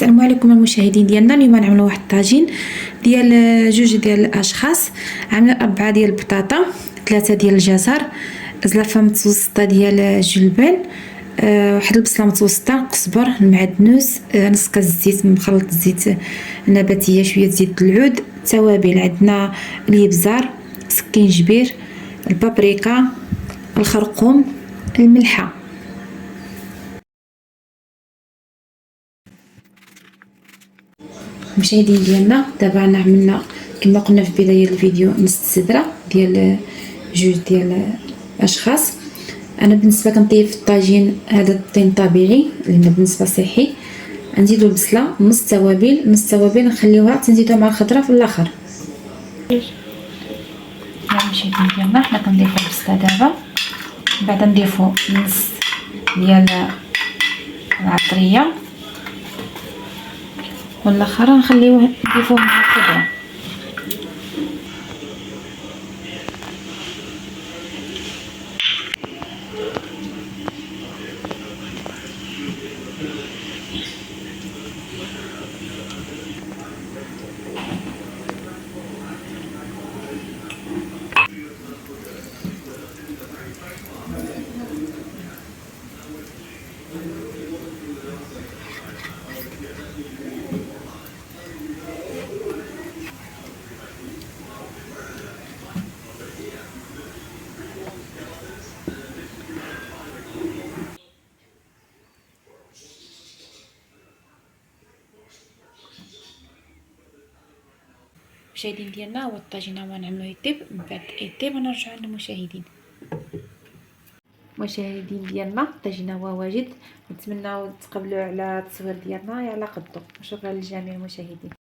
السلام عليكم المشاهدين ديالنا. اليوم غنعملوا واحد الطاجين ديال جوج ديال الاشخاص. عامله 4 ديال البطاطا، 3 ديال الجزر، زلافه متوسطه ديال الجلبان، واحد البصله متوسطه، قزبر، المعدنوس، نص كاس الزيت مخلط الزيت النباتيه، شويه زيت العود. توابل عندنا الابزار، سكينجبير، البابريكا، الخرقوم، الملحه. مشاهدين ديالنا دابا عملنا كما قلنا في بدايه الفيديو نص السدره ديال جوج ديال الاشخاص. انا بالنسبه كنطيب في الطاجين هذا الطين طبيعي لانه بالنسبه صحي. غنزيدو البصله، نص التوابل نخليوها تنزيدوها مع الخضره في الاخر. مشاهدين ديالنا حنا كنضيفو البصله دابا، من بعد نضيفو نص ديال العطريه والاخر نخليوه نضيفوه مع الخضره. المشاهدين ديالنا هو الطاجين هو نعملوه يطيب، من بعد يطيب ونرجعوا للمشاهدين. مشاهدين ديالنا الطاجين هو واجد، نتمنىو تقبلوا على التصوير ديالنا على قدو. شكرا للجميع المشاهدين.